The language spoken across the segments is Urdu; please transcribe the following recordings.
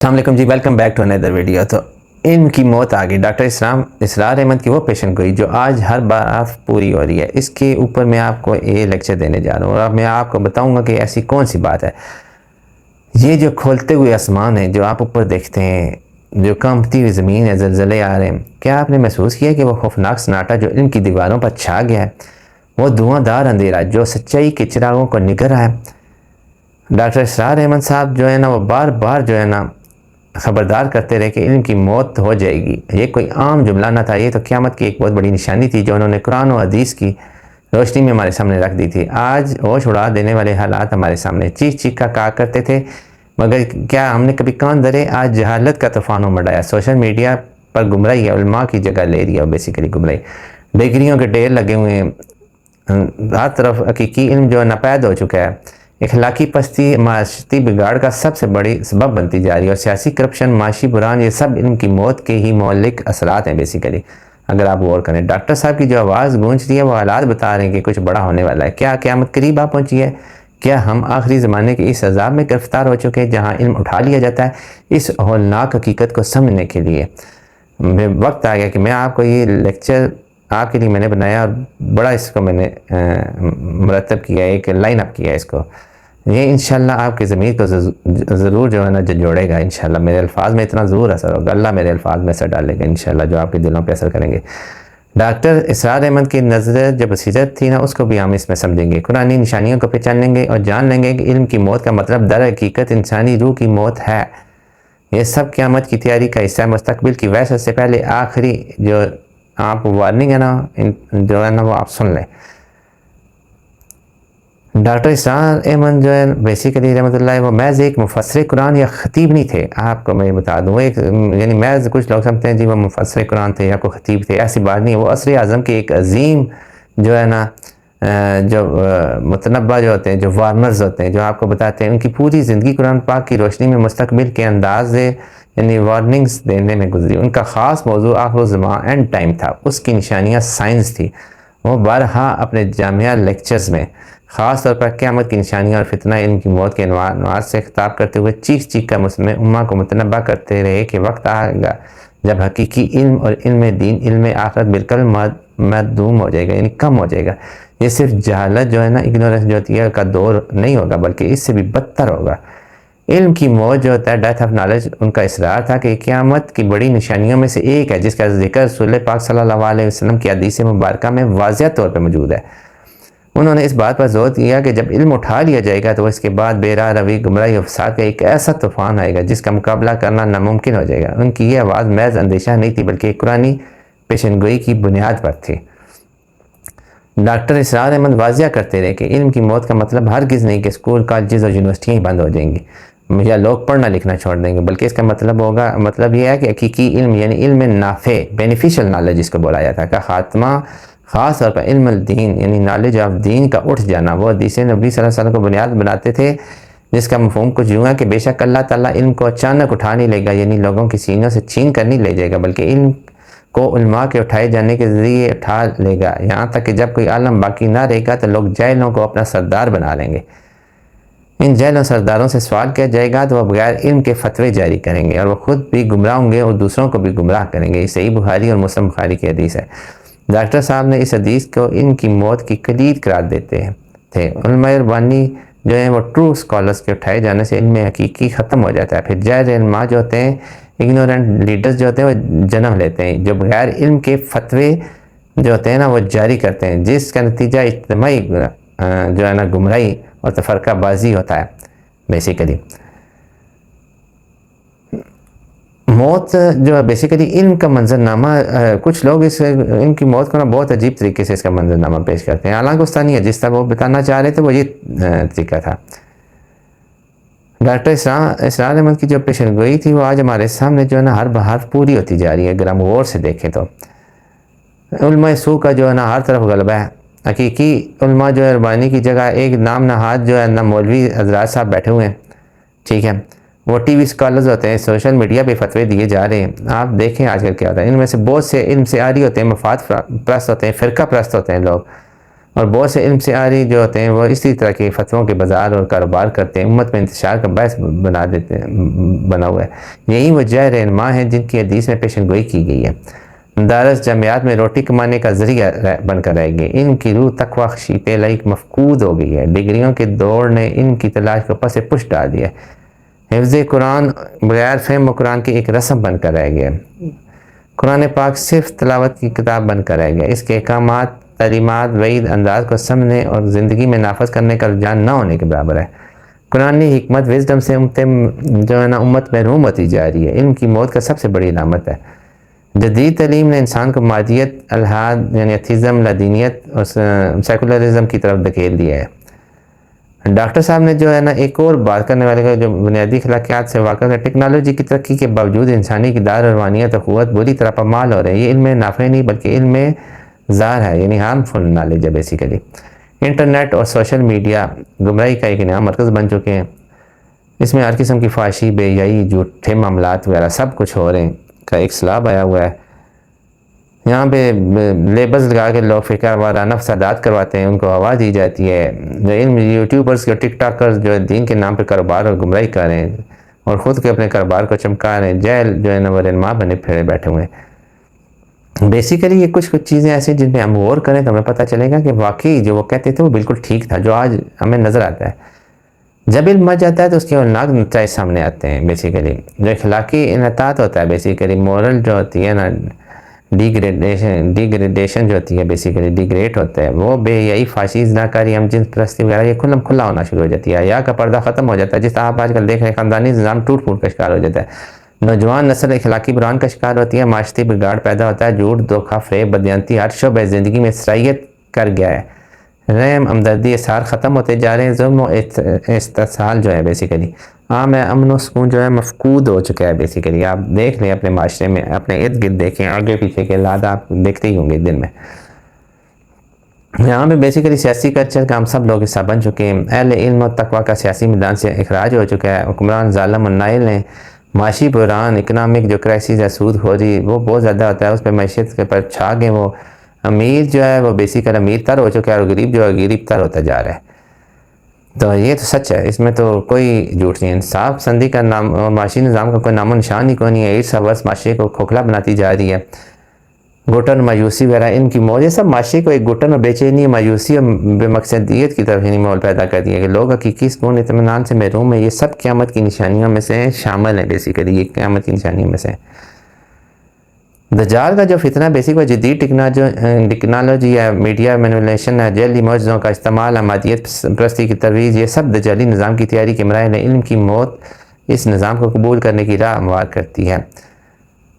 السلام علیکم جی، welcome back to another video. تو ان کی موت آ گئی ڈاکٹر اسرار احمد کی وہ پیشن گوئی جو آج ہر بار پوری ہو رہی ہے۔ اس کے اوپر میں آپ کو یہ لیکچر دینے جا رہا ہوں اور اب میں آپ کو بتاؤں گا کہ ایسی کون سی بات ہے۔ یہ جو کھولتے ہوئے آسمان ہے جو آپ اوپر دیکھتے ہیں، جو کانپتی ہوئی زمین ہے، زلزلے آ رہے ہیں، کیا آپ نے محسوس کیا کہ وہ خوفناک سناٹا جو ان کی دیواروں پر چھا گیا ہے، وہ دھواں دار اندھیرا جو سچائی کے چراغوں کو نگر رہا ہے؟ ڈاکٹر اسرار احمد صاحب جو ہے نا، وہ بار بار جو ہے نا خبردار کرتے رہے کہ ان کی موت ہو جائے گی۔ یہ کوئی عام جملہ نہ تھا، یہ تو قیامت کی ایک بہت بڑی نشانی تھی جو انہوں نے قرآن و حدیث کی روشنی میں ہمارے سامنے رکھ دی تھی۔ آج ہوش اڑا دینے والے حالات ہمارے سامنے چیخ چیخ کا کہا کرتے تھے، مگر کیا ہم نے کبھی کان دھرے؟ آج جہالت کا طوفان مڈا ہے، سوشل میڈیا پر گمراہی ہے، علماء کی جگہ لے رہی ہے بیسیکلی گمراہی، ڈگریوں کے ڈھیر لگے ہوئے ہیں، ہر طرف حقیقی علم جو ناپید ہو چکا ہے، اخلاقی پستی معاشرتی بگاڑ کا سب سے بڑی سبب بنتی جا رہی ہے، اور سیاسی کرپشن، معاشی بحران، یہ سب ان کی موت کے ہی مہلک اثرات ہیں بیسیکلی اگر آپ غور کریں۔ ڈاکٹر صاحب کی جو آواز گونج رہی ہے وہ حالات بتا رہے ہیں کہ کچھ بڑا ہونے والا ہے۔ کیا قیامت قریب آ پہنچی ہے؟ کیا ہم آخری زمانے کے اس عذاب میں گرفتار ہو چکے ہیں جہاں علم اٹھا لیا جاتا ہے؟ اس ہولناک حقیقت کو سمجھنے کے لیے وقت آ گیا کہ میں آپ کو یہ لیکچر آپ کے لیے میں نے بنایا، اور بڑا اس کو میں نے مرتب کیا، ایک لائن اپ کیا اس کو۔ یہ انشاءاللہ آپ کے ضمیر کو ضرور جو ہے نا جوڑے گا انشاءاللہ۔ میرے الفاظ میں اتنا ضرور اثر ہوگا، اللہ میرے الفاظ میں اثر ڈالے گا انشاءاللہ، جو آپ کے دلوں پہ اثر کریں گے۔ ڈاکٹر اسرار احمد کی نظر جو بصیرت تھی نا، اس کو بھی ہم اس میں سمجھیں گے، قرآنی نشانیوں کو پہچان لیں گے اور جان لیں گے کہ علم کی موت کا مطلب در حقیقت انسانی روح کی موت ہے۔ یہ سب قیامت کی تیاری کا حصہ ہے، مستقبل کی وحشت سے پہلے آخری جو آپ وارننگ ہے نا، جو ہے نا وہ آپ سن لیں۔ ڈاکٹر اسرار احمد جو ہے بیسیکلی رحمۃ اللہ، وہ محض ایک مفسر قرآن یا خطیب نہیں تھے، آپ کو میں بتا دوں۔ ایک یعنی محض کچھ لوگ سمجھتے ہیں جی وہ مفسر قرآن تھے یا کوئی خطیب تھے، ایسی بات نہیں ہے۔ وہ عصر اعظم کے ایک عظیم جو ہے نا جو متنبع جو ہوتے ہیں، جو وارنرز ہوتے ہیں، جو آپ کو بتاتے ہیں، ان کی پوری زندگی قرآن پاک کی روشنی میں مستقبل کے انداز یعنی وارننگز دینے میں گزری۔ ان کا خاص موضوع آخر الزمان اینڈ ٹائم تھا، اس کی نشانیاں سائنس تھی۔ وہ بارہا اپنے جامعہ لیکچرز میں خاص طور پر قیامت کی نشانیاں اور فتنہ علم کی موت کے عنوان سے خطاب کرتے ہوئے چیخ چیخ کا مسلم امہ کو متنبع کرتے رہے کہ وقت آئے گا جب حقیقی علم اور علم دین، علم آخرت بالکل معدوم ہو جائے گا، یعنی کم ہو جائے گا۔ یہ صرف جہالت جو ہے نا، اگنورنس جو ہوتی ہے کا دور نہیں ہوگا، بلکہ اس سے بھی بدتر ہوگا۔ علم کی موت جو ہوتا ہے، ڈیتھ آف نالج، ان کا اصرار تھا کہ قیامت کی بڑی نشانیوں میں سے ایک ہے جس کا ذکر رسول پاک صلی اللہ علیہ وسلم کی حدیث مبارکہ میں واضح طور پہ موجود ہے۔ انہوں نے اس بات پر زور دیا کہ جب علم اٹھا لیا جائے گا تو اس کے بعد بے راہ روی، گمراہی و فساد کا ایک ایسا طوفان آئے گا جس کا مقابلہ کرنا ناممکن ہو جائے گا۔ ان کی یہ آواز محض اندیشہ نہیں تھی، بلکہ ایک قرآنی پیشن گوئی کی بنیاد پر تھی۔ ڈاکٹر اسرار احمد واضح کرتے رہے کہ علم کی موت کا مطلب ہرگز نہیں کہ اسکول، کالجز اور یونیورسٹیاں ہی بند ہو جائیں گی یا لوگ پڑھنا لکھنا چھوڑ دیں گے، بلکہ اس کا مطلب یہ ہے کہ حقیقی علم یعنی علم نافع، بینیفیشل نالج جس کو بولا جاتا ہے، کا خاتمہ، خاص طور پر علم الدین یعنی نالج آف دین کا اٹھ جانا۔ وہ حدیث نبی صلی اللہ علیہ وسلم کو بنیاد بناتے تھے، جس کا مفہوم کچھ یوں ہے کہ بے شک اللہ تعالیٰ علم کو اچانک اٹھا نہیں لے گا، یعنی لوگوں کی سینوں سے چھین کر نہیں لے جائے گا، بلکہ علم کو علماء کے اٹھائے جانے کے ذریعے اٹھا لے گا، یہاں تک کہ جب کوئی عالم باقی نہ رہے گا تو لوگ جاہلوں کو اپنا سردار بنا لیں گے۔ ان جاہل سرداروں سے سوال کیا جائے گا تو وہ بغیر علم کے فتوے جاری کریں گے، اور وہ خود بھی گمراہ ہوں گے اور دوسروں کو بھی گمراہ کریں گے۔ یہ صحیح بخاری اور مسلم بخاری کی حدیث ہے۔ ڈاکٹر صاحب نے اس حدیث کو ان کی موت کی کلید قرار دیتے تھے۔ علماء ربانی جو ہیں وہ ٹرو اسکالرس کے اٹھائے جانے سے علم حقیقی ختم ہو جاتا ہے، پھر جاہل علماء جو ہوتے ہیں، اگنورنٹ لیڈرز جو ہوتے ہیں، وہ جنم لیتے ہیں، جو بغیر علم کے فتوے جو ہوتے ہیں نا وہ جاری کرتے ہیں، جس کا نتیجہ اجتماعی جو ہے نا گمراہی اور تفرقہ بازی ہوتا ہے بیسیکلی۔ موت جو ہے بیسیکلی علم کا منظرنامہ، کچھ لوگ ان کی موت کو نا بہت عجیب طریقے سے اس کا منظرنامہ پیش کرتے ہیں، حالانکہ اس طرح نہیں ہے، جس طرح وہ بتانا چاہ رہے تھے وہ یہ طریقہ تھا۔ ڈاکٹر اسرار احمد کی جو پیشن گوئی تھی وہ آج ہمارے سامنے جو ہے نا ہر بہار پوری ہوتی جا رہی ہے۔ اگر ہم غور سے دیکھیں تو علماء سو کا جو ہے نا ہر طرف غلبہ ہے۔ حقیقی علماء جو ہے ربانی کی جگہ ایک نام نہاد جو ہے نا مولوی حضرات صاحب بیٹھے ہوئے ہیں، ٹھیک ہے، وہ ٹی وی اسکالرز ہوتے ہیں، سوشل میڈیا پہ فتوے دیے جا رہے ہیں۔ آپ دیکھیں آج کل کیا ہوتا ہے، ان میں سے بہت سے علم سے عاری ہوتے ہیں، مفاد پرست ہوتے ہیں، فرقہ پرست ہوتے ہیں لوگ، اور بہت سے علم سے عاری جو ہوتے ہیں وہ اسی طرح کے فتووں کے بازار اور کاروبار کرتے ہیں، امت میں انتشار کا باعث بنا ہوا ہے۔ یہی وہ جاہر علماء ہیں جن کی حدیث میں پیشن گوئی کی گئی ہے، مدارس جامعات میں روٹی کمانے کا ذریعہ بن کر رہ گئے۔ ان کی روح تقویٰ خشیت لائق مفقود ہو گئی ہے۔ ڈگریوں کے دوڑ نے ان کی تلاش کو پس پش ڈال دیا ہے۔ حفظ قرآن بغیر فہم و قرآن کی ایک رسم بن کر رہ گیا۔ قرآن پاک صرف تلاوت کی کتاب بن کر رہ گیا۔ اس کے احکامات، تعلیمات، وعید انداز کو سمجھنے اور زندگی میں نافذ کرنے کا رجحان نہ ہونے کے برابر ہے۔ قرآن حکمت وزڈم سے امت محروم ہوتی جا رہی ہے۔ علم کی موت کا سب سے بڑی علامت ہے۔ جدید تعلیم نے انسان کو مادیت، الحاد یعنی ایتھیزم، لادینیت اور سیکولرزم کی طرف دھکیل دیا ہے۔ ڈاکٹر صاحب نے ایک اور بات کرنے والے کا جو بنیادی اخلاقیات سے واقف ہے، ٹیکنالوجی کی ترقی کے باوجود انسانی کردار اور روحانیت اور قوت بری طرح پامال ہو رہے ہیں۔ یہ علم نافع نہیں بلکہ علم زار ہے، یعنی ہارمفل نالج ہے بیسیکلی۔ انٹرنیٹ اور سوشل میڈیا گمراہی کا ایک نیا مرکز بن چکے ہیں۔ اس میں ہر قسم کی فحاشی، بے حیائی، جھوٹے معاملات وغیرہ سب کچھ ہو رہے ہیں کا ایک سیلاب آیا ہوا ہے۔ یہاں پہ لیبلز لگا کے لوگ فکر وارانہ فسادات کرواتے ہیں، ان کو ہوا دی جاتی ہے۔ جو علم یوٹیوبرز اور ٹک ٹاکرز جو دین کے نام پہ کاروبار اور گمراہی کر رہے ہیں اور خود کے اپنے کاروبار کو چمکا رہے ہیں، جیل وہ علماء بنے پھیرے بیٹھے ہوئے ہیں۔ بیسیکلی یہ کچھ چیزیں ایسی جن پہ ہم غور کریں تو ہمیں پتہ چلے گا کہ واقعی جو وہ کہتے تھے وہ بالکل ٹھیک تھا، جو آج ہمیں نظر آتا ہے۔ جب علم مر جاتا ہے تو اس کے ہولناک نتائج سامنے آتے ہیں۔ بیسیکلی جو اخلاقی انحطاط ہوتا ہے، بیسیکلی مورل جو ہوتی ہے نا، ڈیگریڈیشن جو ہوتی ہے، بیسیکلی ڈیگریڈ ہوتا ہے، وہ بے حیائی، فحاشی، زناکاری، ہم جنس پرستی وغیرہ یہ کھلا ہونا شروع ہو جاتی ہے۔ حیا کا پردہ ختم ہو جاتا ہے، جس طرح آپ آج کل دیکھ رہے ہیں خاندانی نظام ٹوٹ پھوٹ کا شکار ہو جاتا ہے۔ نوجوان نسل اخلاقی بحران کا شکار ہوتی ہے، معاشرتی بگاڑ پیدا ہوتا ہے، جھوٹ، دھوکہ، فریب، بددیانتی ہر شعبہ زندگی میں سرایت کر گیا ہے۔ رحم، ہمدردی، احسان ختم ہوتے جا رہے ہیں۔ ظلم و استحصال جو ہے بیسیکلی عام ہے، امن و سکون جو ہے مفقود ہو چکا ہے۔ بیسیکلی آپ دیکھ لیں اپنے معاشرے میں، اپنے ارد گرد دیکھیں، آگے پیچھے کے حالات آپ دیکھتے ہی ہوں گے دن میں۔ یہاں پہ بیسیکلی سیاسی کلچر کا ہم سب لوگ حصہ بن چکے ہیں۔ اہل علم و تقویٰ کا سیاسی میدان سے اخراج ہو چکا ہے۔ حکمران ظالم اور نائل ہیں۔ معاشی بحران، اکنامک جو کرائسس ہے، سود خوری وہ بہت زیادہ ہوتا ہے، اس پہ معیشت کے پر چھا گئے۔ وہ امیر جو ہے وہ بیسیکلی امیر تر ہو چکا ہے اور غریب جو ہے غریب تر ہوتا جا رہا ہے۔ تو یہ تو سچ ہے، اس میں تو کوئی جھوٹ نہیں ہے۔ انصاف پسندی کا نام اور معاشی نظام کا کوئی نام و نشان ہی کوئی نہیں ہے۔ عرصہ برس معاشرے کو کھوکھلا بناتی جا رہی ہے۔ گھٹن، مایوسی وغیرہ ان کی موج، یہ سب معاشرے کو ایک گھٹن اور بے چینی، مایوسی اور بے مقصدیت کی طرف ماحول پیدا کر دیا کہ لوگ حقیقی سکون، اطمینان سے محروم ہیں۔ یہ سب قیامت کی نشانیوں میں سے شامل ہیں۔ بیسیکلی یہ قیامت کی نشانیوں میں سے دجال کا جو فتنہ بیسک وہ جدید ٹیکنالوجی ہے، میڈیا مینولیشن ہے، جعلی معجزوں کا استعمال، مادیت پرستی کی ترویج، یہ سب دجالی نظام کی تیاری کے مراحل ہیں۔ علم کی موت اس نظام کو قبول کرنے کی راہ ہموار کرتی ہے۔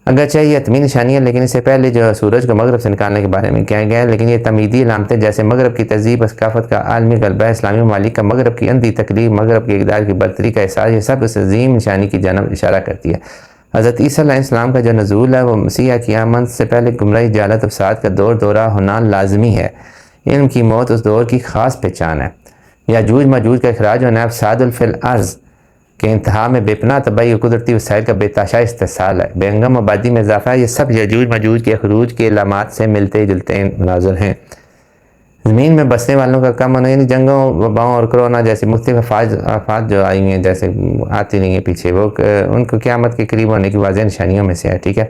اگرچہ یہ حتمی نشانی ہے، لیکن اس سے پہلے جو سورج کو مغرب سے نکالنے کے بارے میں کہا گیا ہے، لیکن یہ تمیدی علامتیں جیسے مغرب کی تہذیب، ثقافت کا عالمی غلبہ، اسلامی ممالک کا مغرب کی اندھی تقلید، مغرب کے اقدار کی برتری کا احساس، یہ سب اس عظیم نشانی کی جانب اشارہ کرتی ہے۔ حضرت عیسیٰ علیہ السلام کا جو نزول ہے وہ مسیح کی آمد سے پہلے گمراہی، جہالت و فساد کا دورہ ہونا لازمی ہے۔ علم کی موت اس دور کی خاص پہچان ہے۔ یاجوج ماجوج کا اخراج ہونا، فساد فی الارض کے انتہا میں بے پناہ تباہی اور قدرتی وسائل کا بے تحاشا استحصال ہے۔ بے ہنگم آبادی میں اضافہ ہے۔ یہ سب یاجوج ماجوج کے خروج کے علامات سے ملتے جلتے مناظر ہیں۔ زمین میں بسنے والوں کا کم ہونا، یعنی جنگوں، وباؤں اور کرونا جیسی مختلف آفات جو آئی ہیں، جیسے آتی نہیں ہیں پیچھے، وہ ان کو قیامت کے قریب ہونے کی واضح نشانیوں میں سے ہے۔ ٹھیک ہے،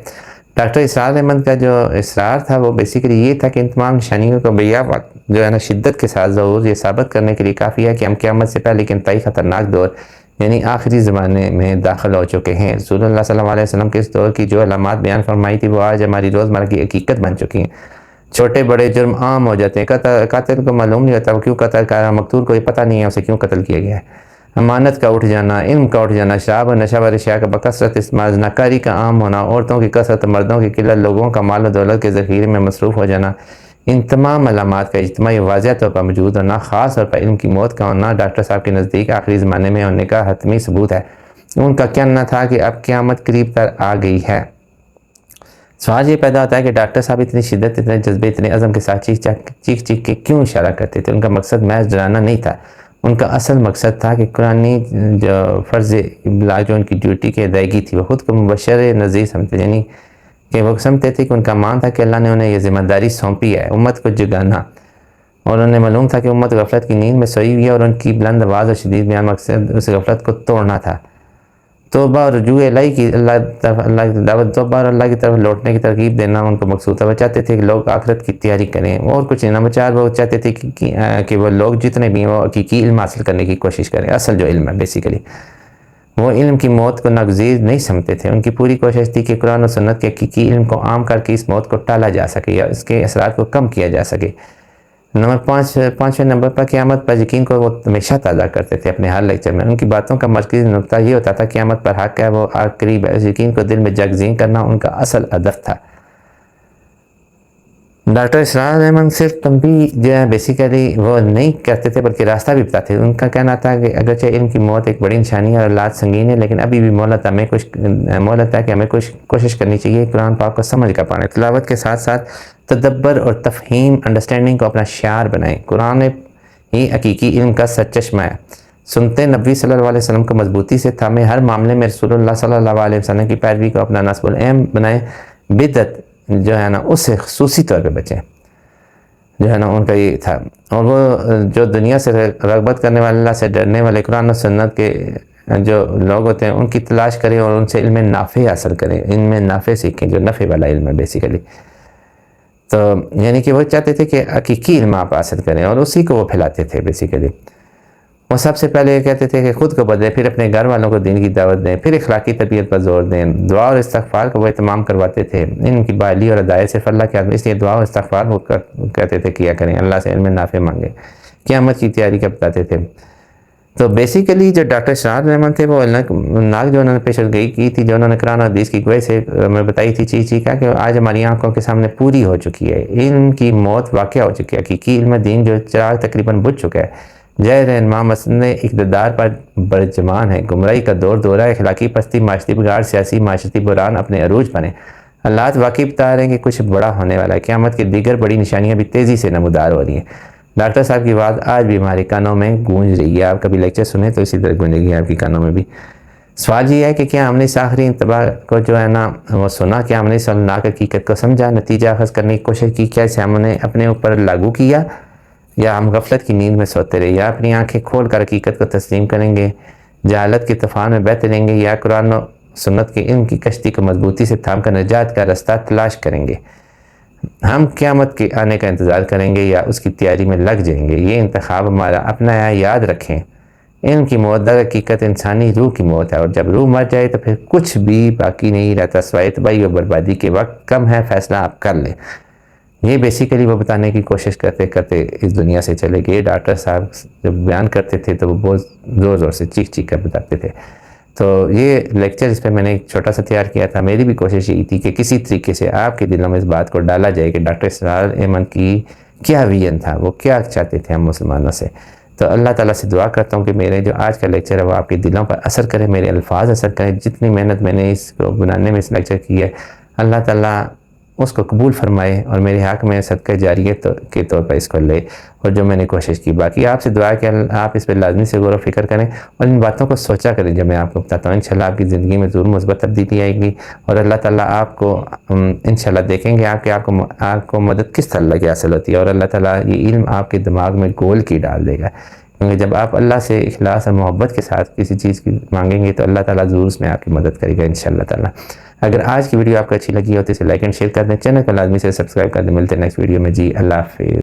ڈاکٹر اسرار احمد کا جو اصرار تھا وہ بیسیکلی یہ تھا کہ ان تمام نشانیوں کو بیا جو ہے نا شدت کے ساتھ ظہور یہ ثابت کرنے کے لیے کافی ہے کہ ہم قیامت سے پہلے کے انتہائی خطرناک دور یعنی آخری زمانے میں داخل ہو چکے ہیں۔ رسول اللہ صلی اللہ علیہ وسلم کے اس دور کی جو علامات بیان فرمائی تھی وہ آج ہماری روزمرہ کی حقیقت بن چکی ہیں۔ چھوٹے بڑے جرم عام ہو جاتے ہیں، قاتل کو معلوم نہیں ہوتا وہ کیوں قتل کر رہا، مقتول کو یہ پتہ نہیں ہے اسے کیوں قتل کیا گیا ہے۔ امانت کا اٹھ جانا، علم کا اٹھ جانا، شراب اور نشہ و اشیاء کا بکثرت استعمال، زناکاری کا عام ہونا، عورتوں کی کثرت، مردوں کی قلت، لوگوں کا مال و دولت کے ذخیرے میں مصروف ہو جانا، ان تمام علامات کا اجتماعی واضح طور پر موجود ہونا، خاص طور پر علم کی موت کا ہونا ڈاکٹر صاحب کے نزدیک آخری زمانے میں ہونے کا حتمی ثبوت ہے۔ ان کا کہنا تھا کہ اب قیامت قریب تر آ گئی ہے۔ سوال یہ پیدا ہوتا ہے کہ ڈاکٹر صاحب اتنی شدت، اتنے جذبے، اتنے عزم کے ساتھ چیخ کے کیوں اشارہ کرتے تھے؟ ان کا مقصد محض ڈرانا نہیں تھا، ان کا اصل مقصد تھا کہ قرآنی جو فرض ابلاغ جو ان کی ڈیوٹی کی ادائیگی تھی، وہ خود کو مبشر نذیر سمجھتے، یعنی کہ وہ سمجھتے تھے کہ ان کا مان تھا کہ اللہ نے انہیں یہ ذمہ داری سونپی ہے امت کو جگانا، اور انہیں معلوم تھا کہ امت غفلت کی نیند میں سوئی ہوئی ہے اور ان کی بلند آواز اور شدید بیان مقصد اس غفلت کو توڑنا تھا۔ توبہ اور رجوع الہی کی اللہ کی دعوت، توبہ اور اللہ کی طرف لوٹنے کی ترغیب دینا ان کو مقصود تھا۔ وہ چاہتے تھے کہ لوگ آخرت کی تیاری کریں اور کچھ نہیں، نمبر 4 وہ چاہتے تھے کہ وہ لوگ جتنے بھی وہ حقیقی علم حاصل کرنے کی کوشش کریں، اصل جو علم ہے بیسیکلی۔ وہ علم کی موت کو ناگزیر نہیں سمجھتے تھے، ان کی پوری کوشش تھی کہ قرآن و سنت کے حقیقی علم کو عام کر کے اس موت کو ٹالا جا سکے یا اس کے اثرات کو کم کیا جا سکے۔ نمبر 5 نمبر پر قیامت پر یقین کو وہ ہمیشہ تازہ کرتے تھے اپنے ہر لیکچر میں۔ ان کی باتوں کا مرکزی نقطہ یہ ہوتا تھا قیامت پر حق ہے، وہ قریب ہے، اس یقین کو دل میں جگزین کرنا ان کا اصل ہدف تھا۔ ڈاکٹر اسرار احمد صرف تنبیہ جو ہے بیسیکلی وہ نہیں کرتے تھے بلکہ راستہ بھی بتاتے تھے۔ ان کا کہنا تھا کہ اگرچہ علم کی موت ایک بڑی نشانی ہے اور لات سنگین ہے، لیکن ابھی بھی مہلت ہے کہ ہمیں کوشش کرنی چاہیے قرآن پاک کو سمجھ کر پڑھیں، تلاوت کے ساتھ ساتھ تدبر اور تفہیم انڈرسٹینڈنگ کو اپنا شعار بنائیں۔ قرآن ہی حقیقی علم کا سرچشمہ ہے۔ سنتے نبی صلی اللہ علیہ وسلم کو مضبوطی سے تھامیں، ہر معاملے میں رسول اللہ صلی اللہ علیہ وسلم کی پیروی کو اپنا نصب العین بنائیں، بدعت جو ہے نا اس سے خصوصی طور پہ بچیں، جو ہے نا ان کا یہ تھا۔ اور وہ جو دنیا سے رغبت کرنے والے، اللہ سے ڈرنے والے، قرآن و سنت کے جو لوگ ہوتے ہیں ان کی تلاش کریں اور ان سے علم نافع حاصل کریں، علم نافع سیکھیں جو نفع والا علم ہے بیسیکلی۔ تو یعنی کہ وہ چاہتے تھے کہ حقیقی علم آپ حاصل کریں اور اسی کو وہ پھیلاتے تھے بیسیکلی۔ وہ سب سے پہلے یہ کہتے تھے کہ خود کو بدلیں، پھر اپنے گھر والوں کو دین کی دعوت دیں، پھر اخلاقی تربیت پر زور دیں، دعا اور استغفار کو وہ اہتمام کرواتے تھے۔ ان کی بحالی اور ہدایت صرف اللہ کے ہاتھ، اس لیے دعا اور استغفار وہ کہتے تھے کیا کریں، اللہ سے علم نافع مانگیں، قیامت کی تیاری کا بتاتے تھے۔ تو بیسیکلی جو ڈاکٹر اسرار احمد تھے وہ ناک جو انہوں نے پیشگوئی کی تھی، جو انہوں نے قرآن اور حدیث کی گوئی سے میں بتائی تھی چیز کا کہ آج ہماری آنکھوں کے سامنے پوری ہو چکی ہے، علم کی موت واقع ہو چکی ہے، حقیقی علم دین جو چراغ تقریباً بجھ چکا ہے، جے رہنما مسئلے اقتدار پر برجمان ہے، گمراہی کا دور دورہ، اخلاقی پستی، معاشرتی بگاڑ، سیاسی معاشرتی بحران اپنے عروج پر ہیں۔ حالات واقعی بتا رہے ہیں کہ کچھ بڑا ہونے والا ہے، قیامت کی دیگر بڑی نشانیاں بھی تیزی سے نمودار ہو رہی ہیں۔ ڈاکٹر صاحب کی بات آج بھی ہمارے کانوں میں گونج رہی ہے، آپ کبھی لیکچر سنیں تو اسی طرح گونجے گی آپ کی کانوں میں بھی۔ سوال یہ ہے کہ کیا ہم نے اس آخری انتباہ کو جو ہے نا وہ سنا، کیا ہم نے اس المناک حقیقت کو سمجھا، نتیجہ اخذ کرنے کی کوشش کی، کیا اسے ہم نے اپنے اوپر لاگو کیا، یا ہم غفلت کی نیند میں سوتے رہے، یا اپنی آنکھیں کھول کر حقیقت کو تسلیم کریں گے، جہالت کے طوفان میں بہتے رہیں گے، یا قرآن و سنت کے علم کی کشتی کو مضبوطی سے تھام کر نجات کا رستہ تلاش کریں گے۔ ہم قیامت کے آنے کا انتظار کریں گے یا اس کی تیاری میں لگ جائیں گے، یہ انتخاب ہمارا اپنا ہے، یاد رکھیں۔ علم کی موت در حقیقت انسانی روح کی موت ہے، اور جب روح مر جائے تو پھر کچھ بھی باقی نہیں رہتا سوائے تباہی اور بربادی کے۔ وقت کم ہے، فیصلہ آپ کر لیں۔ یہ بیسیکلی وہ بتانے کی کوشش کرتے کرتے اس دنیا سے چلے گئے۔ ڈاکٹر صاحب جب بیان کرتے تھے تو وہ بہت زور زور سے چیخ چیخ کر بتاتے تھے۔ تو یہ لیکچر اس پہ میں نے ایک چھوٹا سا تیار کیا تھا۔ میری بھی کوشش یہی تھی کہ کسی طریقے سے آپ کے دلوں میں اس بات کو ڈالا جائے کہ ڈاکٹر اسرار احمد کی کیا ویژن تھا، وہ کیا چاہتے تھے ہم مسلمانوں سے۔ تو اللہ تعالیٰ سے دعا کرتا ہوں کہ میرے جو آج کا لیکچر ہے وہ آپ کے دلوں پر اثر کرے، میرے الفاظ اثر کریں۔ جتنی محنت میں نے اس کو بنانے میں اس لیکچر کی ہے، اللہ تعالیٰ اس کو قبول فرمائے اور میرے حق میں صدقہ جاریہ کے طور پر اس کو لے، اور جو میں نے کوشش کی۔ باقی آپ سے دعا ہے کہ آپ اس پہ لازمی سے غور و فکر کریں اور ان باتوں کو سوچا کریں جو میں آپ کو بتاتا ہوں۔ انشاءاللہ آپ کی زندگی میں ضرور مثبت تبدیلی آئے گی، اور اللہ تعالیٰ آپ کو انشاءاللہ دیکھیں گے آپ کو مدد کس طرح کی حاصل ہوتی ہے، اور اللہ تعالیٰ یہ علم آپ کے دماغ میں گول کی ڈال دے گا، کیونکہ جب آپ اللہ سے اخلاص اور محبت کے ساتھ کسی چیز کی مانگیں گے تو اللہ تعالیٰ ضرور اس میں آپ کی مدد کرے گا انشاءاللہ تعالیٰ۔ اگر آج کی ویڈیو آپ کو اچھی لگی ہو تو اسے لائک اینڈ شیئر کر دیں، چینل کو لازمی سے سبسکرائب کر دیں۔ ملتے ہیں نیکسٹ ویڈیو میں، جی اللہ حافظ۔